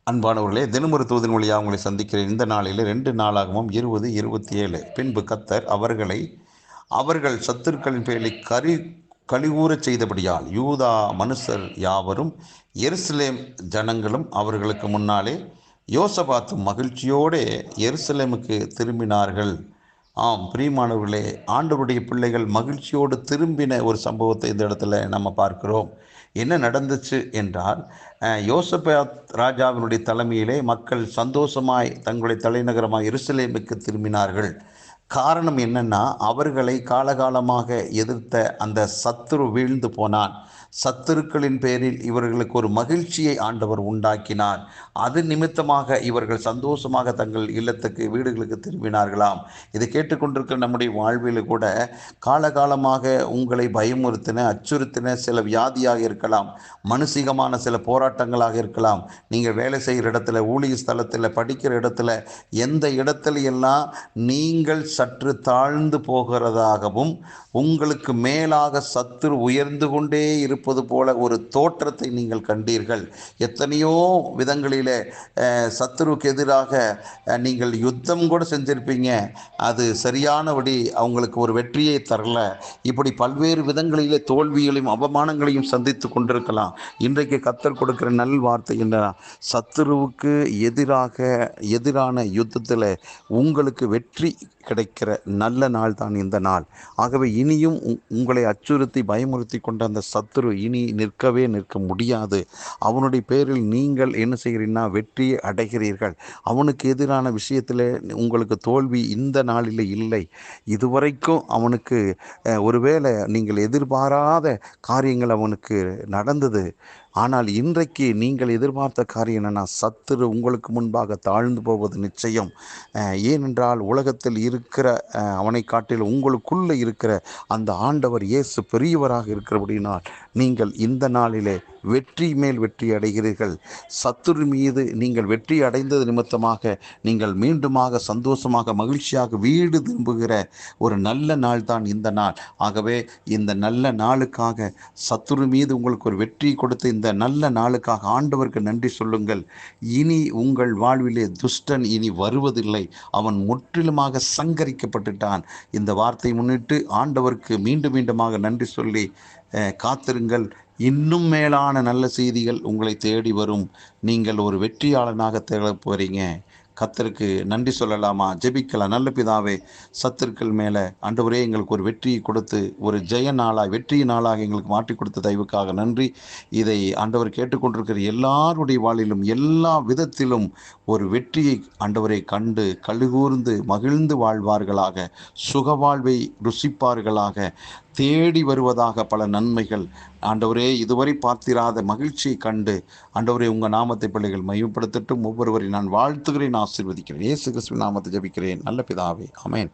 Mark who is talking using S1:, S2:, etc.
S1: அன்பானவர்களே, தினமொரு தூதின் வழியாக உங்களை சந்திக்கிறேன். இந்த நாளில் 2 நாளாகவும் 20:27 பின்பு கர்த்தர் அவர்கள் சத்துருக்களின் பேரில் கலிகூரச் செய்தபடியால் யூதா மனுஷர் யாவரும் எருசலேம் ஜனங்களும் அவர்களுக்கு முன்னாலே யோசபாத்தும் மகிழ்ச்சியோடே எருசலேமுக்கு திரும்பினார்கள். ஆம் பிரியமானவர்களே, ஆண்டவருடைய பிள்ளைகள் மகிழ்ச்சியோடு திரும்பின ஒரு சம்பவத்தை இந்த இடத்துல நம்ம பார்க்கிறோம். என்ன நடந்துச்சு என்றால், யோசபாத் ராஜாவினுடைய தலைமையிலே மக்கள் சந்தோஷமாய் தங்களுடைய தலைநகரமாக எருசலேமுக்கு திரும்பினார்கள். காரணம் என்னன்னா, அவர்களை காலகாலமாக எதிர்த்த அந்த சத்துரு வீழ்ந்து போனான். சத்துருக்களின் பேரில் இவர்களுக்கு ஒரு மகிழ்ச்சியை ஆண்டவர் உண்டாக்கினார். அது நிமித்தமாக இவர்கள் சந்தோஷமாக தங்கள் இல்லத்துக்கு வீடுகளுக்கு திரும்பினார்களாம். இதை கேட்டுக்கொண்டிருக்கிற நம்முடைய வாழ்வில் கூட காலகாலமாக உங்களை பயமுறுத்தின அச்சுறுத்தின சில வியாதியாக இருக்கலாம், மனுஷிகமான சில போராட்டங்களாக இருக்கலாம். நீங்கள் வேலை செய்கிற இடத்துல, ஊழிய ஸ்தலத்தில், படிக்கிற இடத்துல, எந்த இடத்துல எல்லாம் நீங்கள் சற்று தாழ்ந்து போகிறதாகவும் உங்களுக்கு மேலாக சத்துரு உயர்ந்து கொண்டே இருப்பது போல ஒரு தோற்றத்தை நீங்கள் கண்டீர்கள். எத்தனையோ விதங்களிலே சத்துருவுக்கு எதிராக நீங்கள் யுத்தம் கூட செஞ்சிருப்பீங்க, அது சரியானபடி அவங்களுக்கு ஒரு வெற்றியை தரல. இப்படி பல்வேறு விதங்களிலே தோல்விகளையும் அவமானங்களையும் சந்தித்து கொண்டிருக்கலாம். இன்றைக்கு கர்த்தர் கொடுக்கிற நல் வார்த்தை என்ன? சத்துருவுக்கு எதிரான யுத்தத்தில் உங்களுக்கு வெற்றி கிடைக்கிற நல்ல நாள் தான் இந்த நாள். ஆகவே இனியும் உங்களை அச்சுறுத்தி பயமுறுத்தி கொண்ட அந்த சத்துரு இனி நிற்க முடியாது. அவனுடைய பேரில் நீங்கள் என்ன செய்கிறீங்கன்னா வெற்றியை அடைகிறீர்கள். அவனுக்கு எதிரான விஷயத்தில் உங்களுக்கு தோல்வி இந்த நாளில் இல்லை. இதுவரைக்கும் அவனுக்கு ஒருவேளை நீங்கள் எதிர்பாராத காரியங்கள் அவனுக்கு நடந்தது. ஆனால் இன்றைக்கு நீங்கள் எதிர்பார்த்த காரியம் என்னென்னா, சத்துரு உங்களுக்கு முன்பாக தாழ்ந்து போவது நிச்சயம். ஏனென்றால் உலகத்தில் இருக்கிற அவனை காட்டில் உங்களுக்குள்ளே இருக்கிற அந்த ஆண்டவர் இயேசு பெரியவராக இருக்கிறபடினால் நீங்கள் இந்த நாளிலே வெற்றி மேல் வெற்றி அடைகிறீர்கள். சத்துரு மீது நீங்கள் வெற்றி அடைந்தது நிமித்தமாக நீங்கள் மீண்டுமாக சந்தோஷமாக மகிழ்ச்சியாக வீடு திரும்புகிற ஒரு நல்ல நாள் தான் இந்த நாள். ஆகவே இந்த நல்ல நாளுக்காக, சத்துரு மீது உங்களுக்கு ஒரு வெற்றி கொடுத்த இந்த நல்ல நாளுக்காக ஆண்டவருக்கு நன்றி சொல்லுங்கள். இனி உங்கள் வாழ்விலே துஷ்டன் இனி வருவதில்லை. அவன் முற்றிலுமாக சங்கரிக்கப்பட்டுட்டான். இந்த வார்த்தை முன்னிட்டு ஆண்டவருக்கு மீண்டுமாக நன்றி சொல்லி காத்திருங்கள். இன்னும் மேலான நல்ல செய்திகள் உங்களை தேடி வரும். நீங்கள் ஒரு வெற்றியாளனாக திகழப் போறீங்க. கர்த்தருக்கு நன்றி சொல்லலாமா? ஜெபிக்கலாம். நல்ல பிதாவே, சத்துருக்கள் மேலே ஆண்டவரே எங்களுக்கு ஒரு வெற்றியை கொடுத்து ஒரு ஜெய நாளாக வெற்றி நாளாக எங்களுக்கு மாற்றி கொடுத்த தயவுக்காக நன்றி. இதை ஆண்டவர் கேட்டுக்கொண்டிருக்கிற எல்லாருடைய வாழ்விலும் எல்லா விதத்திலும் ஒரு வெற்றியை ஆண்டவரை கண்டு கழுகூர்ந்து மகிழ்ந்து வாழ்வார்களாக, சுக வாழ்வை ருசிப்பார்களாக, தேடி வருவதாக பல நன்மைகள் ஆண்டவரே இதுவரை பார்த்திராத மகிழ்ச்சியை கண்டு ஆண்டவரே உங்கள் நாமத்தை பிள்ளைகள் மையப்படுத்தட்டும். ஒவ்வொருவரை நான் வாழ்த்துகிறேன், ஆசீர்வதிக்கிறேன். இயேசு கிறிஸ்துவின் நாமத்தை ஜெபிக்கிறேன் நல்ல பிதாவே, ஆமென்.